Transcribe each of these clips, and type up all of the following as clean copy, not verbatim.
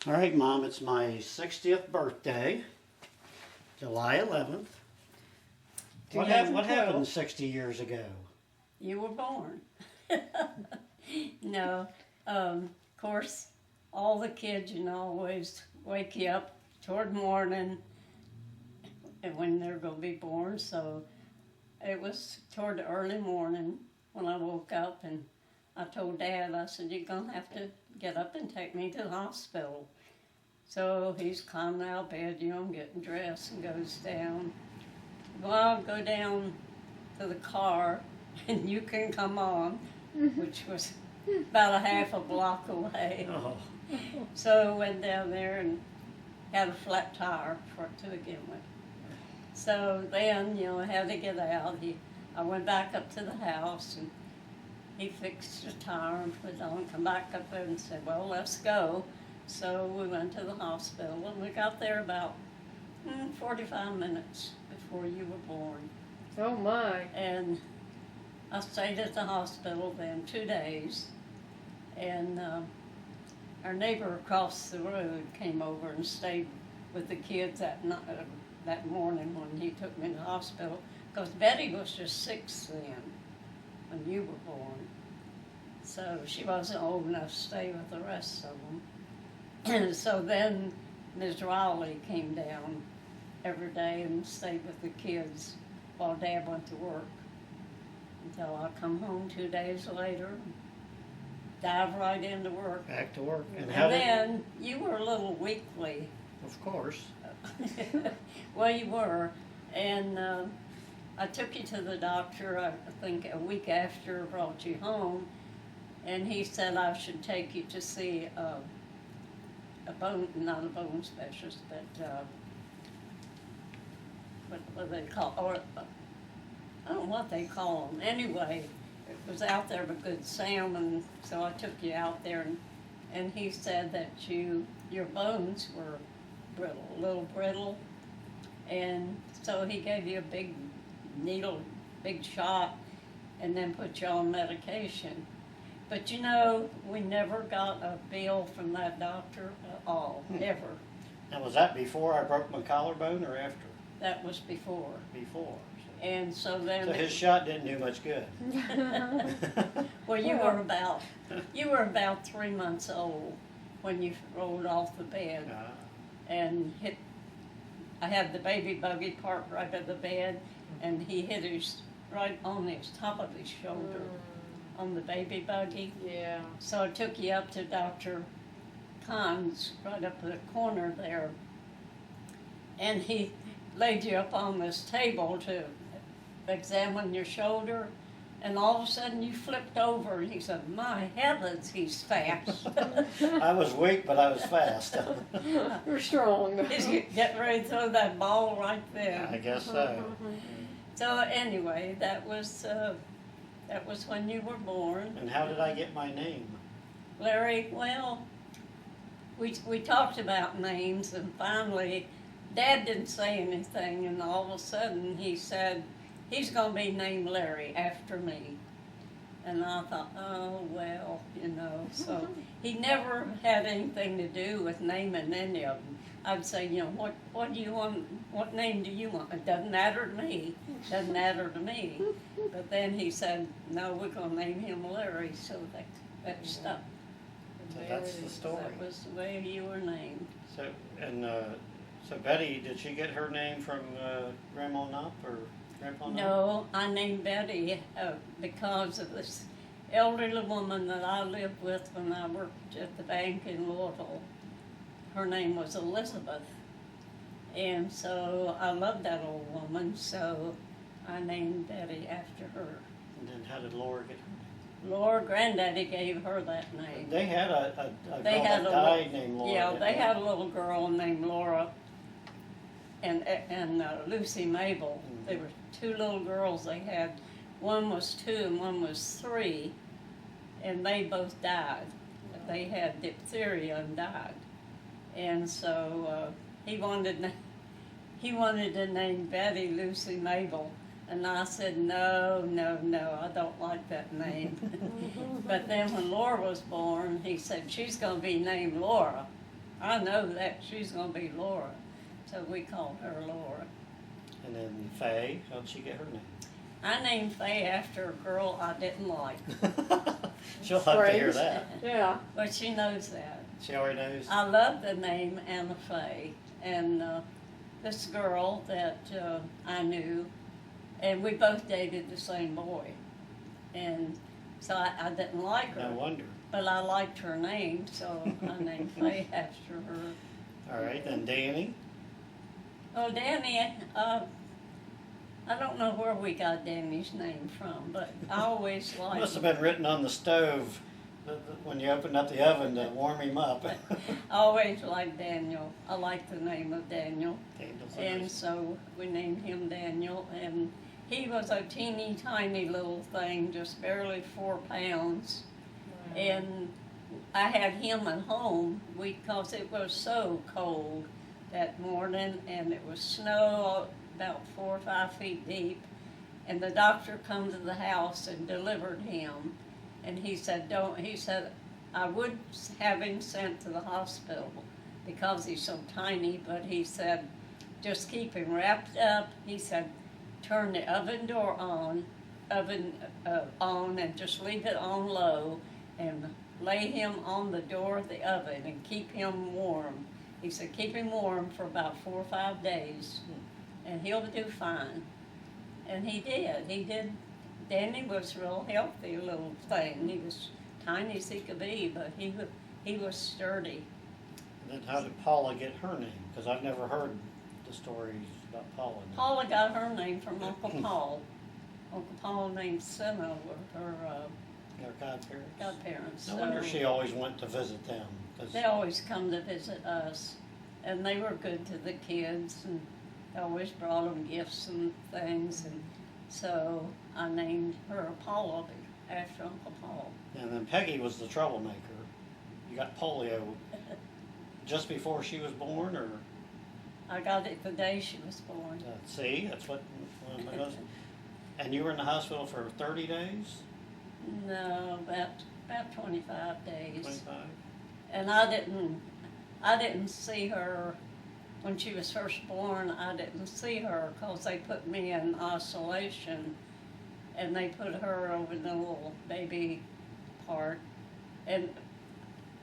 All right, Mom, it's my 60th birthday, July 11th. What happened 60 years ago? You were born. No, of course, all the kids, always wake you up toward morning and when they're going to be born. So it was toward the early morning when I woke up, and I told Dad, I said, you're going to have to get up and take me to the hospital. So he's climbing out of bed, getting dressed, and goes down. Well, I'll go down to the car, and you can come on, which was about a half a block away. Oh, So I went down there and had a flat tire to begin with. So then, I had to get out. I went back up to the house, and he fixed the tire and put it on, come back up there and said, well, let's go. So we went to the hospital, and we got there about 45 minutes before you were born. Oh my. And I stayed at the hospital then 2 days, and our neighbor across the road came over and stayed with the kids that morning when he took me to the hospital, because Betty was just 6 then when you were born. So she wasn't old enough to stay with the rest of them. And so then Ms. Riley came down every day and stayed with the kids while Dad went to work until I come home 2 days later, dive right into work. back to work. And then you were a little weakly. Of course. Well, you were. And I took you to the doctor, I think a week after I brought you home, and he said I should take you to see not a bone specialist, but what they call, or I don't know what they call them. Anyway, it was out there with Good Sam, and so I took you out there, and he said that your bones were brittle, a little brittle, and so he gave you a big needle, big shot, and then put you on medication. But we never got a bill from that doctor at all, ever. And was that before I broke my collarbone or after? That was before. Before. And so then... So his shot didn't do much good. Well, you were about 3 months old when you rolled off the bed and hit. I had the baby buggy parked right by the bed, and he hit right on his top of his shoulder on the baby buggy. Yeah. So I took you up to Dr. Khan's right up in the corner there, and he laid you up on this table to examine your shoulder, and all of a sudden you flipped over, and he said, my heavens, he's fast. I was weak, but I was fast. You're strong. He's getting ready to throw that ball right there. I guess so. So anyway, that was when you were born. And how did I get my name? Larry, well, we talked about names, and finally Dad didn't say anything, and all of a sudden he said, he's going to be named Larry after me. And I thought, oh, well, so he never had anything to do with naming any of them. I'd say, what do you want, what name do you want? It doesn't matter to me, doesn't matter to me. But then he said, no, we're going to name him Larry, so that stuck. So that's the story. That was the way you were named. So Betty, did she get her name from Grandma Knopp or Grandpa Knopp? No, I named Betty because of this elderly woman that I lived with when I worked at the bank in Louisville. Her name was Elizabeth, and so I loved that old woman, so I named Betty after her. And then how did Laura get her name? Laura, Granddaddy gave her that name. They had a girl that died named Laura. Yeah, they had a little girl named Laura and Lucy Mabel. Mm-hmm. There were 2 little girls they had. One was 2 and one was 3, and they both died. They had diphtheria and died. And so he wanted to name Betty Lucy Mabel, and I said, no, I don't like that name. But then when Laura was born, he said, she's going to be named Laura. I know that she's going to be Laura, so we called her Laura. And then Faye, how'd she get her name? I named Faye after a girl I didn't like, She'll have to hear Phrase. that. Yeah. but she knows that. She already knows. I love the name Anna Faye, and this girl that I knew, and we both dated the same boy, and so I didn't like her, No wonder. but I liked her name, so I named Faye after her. All right, then Danny. Oh, Danny, I don't know where we got Danny's name from, but I always liked Must have been written on the stove when you opened up the oven to warm him up. I always liked Daniel. I like the name of Daniel. Daniel's And nice. so we named him Daniel, and he was a teeny tiny little thing, just barely 4 pounds. And I had him at home because it was so cold that morning, and it was snow about 4 or 5 feet deep. And the doctor come to the house and delivered him, and he said, I would have him sent to the hospital because he's so tiny, but he said, just keep him wrapped up. He said, turn the oven door on, and just leave it on low, and lay him on the door of the oven and keep him warm. He said, keep him warm for about 4 or 5 days, and he'll do fine. And he did. Danny was a real healthy little thing. He was tiny as he could be, but he was sturdy. And then how did Paula get her name? Because I've never heard the stories about Paula. Paula got her name from Uncle Paul. Uncle Paul named Senna with her Her godparents. godparents. No wonder So she always went to visit them. 'Cause they always come to visit us, and they were good to the kids, and they always brought them gifts and things, and so I named her Paula after Uncle Paul. And then Peggy was the troublemaker. You got polio just before she was born, or I got it the day she was born. see, that's what. And you were in the hospital for 30 days, No, about 25 days. 25. And I didn't see her when she was first born. I didn't see her because they put me in isolation, and they put her over the little baby part. And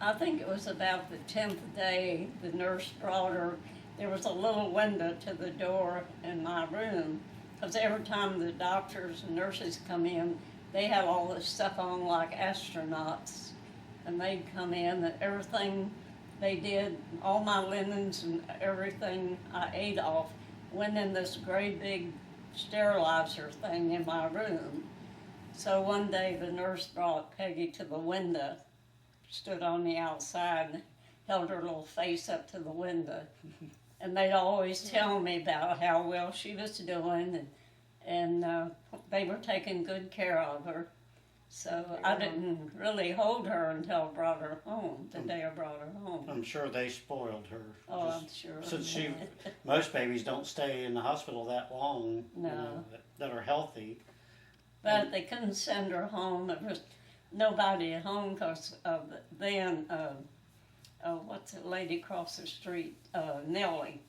I think it was about the 10th day the nurse brought her. There was a little window to the door in my room, because every time the doctors and nurses come in, they had all this stuff on like astronauts, and they'd come in, and everything they did, all my linens and everything I ate off, went in this great big sterilizer thing in my room. So one day the nurse brought Peggy to the window, stood on the outside, and held her little face up to the window. And they'd always tell me about how well she was doing, and they were taking good care of her. So I didn't really hold her until I brought her home, the day I brought her home. I'm sure they spoiled her. Oh, Just- I'm sure. Since most babies don't stay in the hospital that long. No. That are healthy. But they couldn't send her home. There was nobody at home because then, what's the lady across the street, Nellie,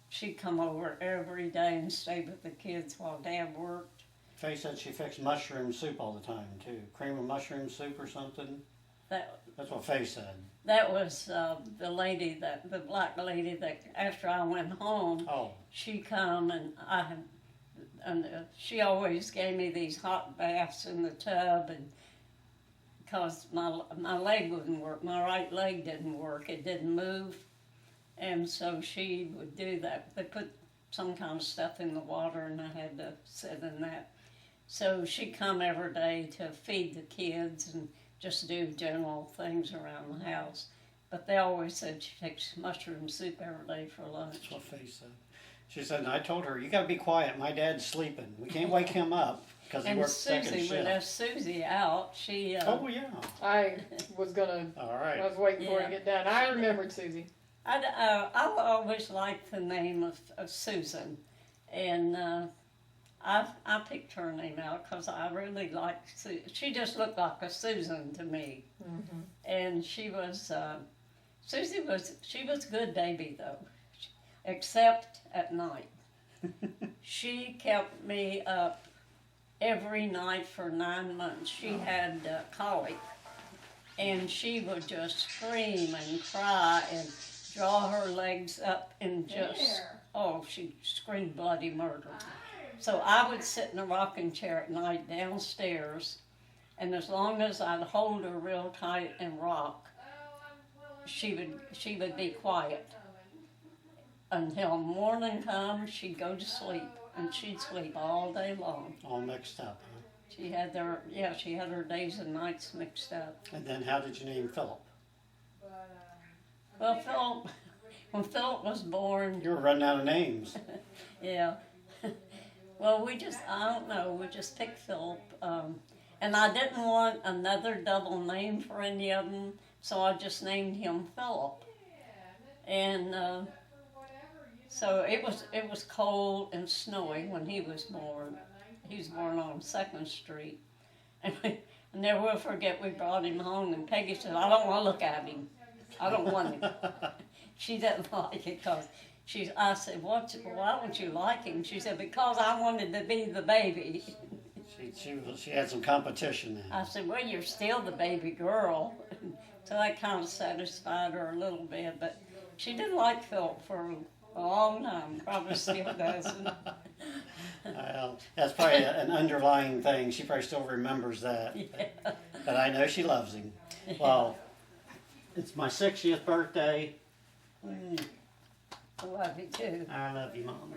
she'd come over every day and stay with the kids while Dad worked. Faye said she fixed mushroom soup all the time too. Cream of mushroom soup or something. That's what Faye said. That was the black lady that after I went home, Oh, she come and she always gave me these hot baths in the tub, and because my leg wouldn't work, my right leg didn't work, it didn't move, and so she would do that. They put some kind of stuff in the water, and I had to sit in that. So she'd come every day to feed the kids and just do general things around the house. But they always said she fixed mushroom soup every day for lunch. that's what Faye said. She said, and I told her, you got to be quiet. My dad's sleeping. We can't wake him up because he And works second Susie, we shift. left Susie out. She Oh yeah. I was gonna. All I right. was waiting for her to Yeah. get done. I remembered Susie. I always liked the name of Susan, and I picked her name out because I really liked she just looked like a Susan to me, Mm-hmm. and she was Susie she was a good baby though, except at night. She kept me up every night for 9 months. She had colic, and she would just scream and cry and draw her legs up and just, she screamed bloody murder. So I would sit in a rocking chair at night downstairs, and as long as I'd hold her real tight and rock, she would be quiet. Until morning comes, she'd go to sleep, and she'd sleep all day long. All mixed up, huh? She had her days and nights mixed up. And then how did you name Philip? Well, when Philip was born, You were running out of names. yeah. Well, we just picked Philip. And I didn't want another double name for any of them, so I just named him Philip. And so it was cold and snowy when he was born. He was born on 2nd Street. And I never will forget, we brought him home, and Peggy said, I don't want to look at him. I don't want him. She didn't like it because I said, why don't you like him? She said, because I wanted to be the baby. She had some competition then. I said, well, you're still the baby girl. So that kind of satisfied her a little bit. But she didn't like Philip for a long time. Probably still doesn't. Well, that's probably an underlying thing. She probably still remembers that. Yeah. But I know she loves him. Well, it's my 60th birthday. I love you too. I love you, Mom.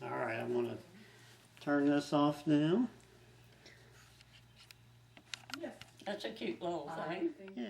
All right, I'm going to turn this off now. That's a cute little thing. Yeah.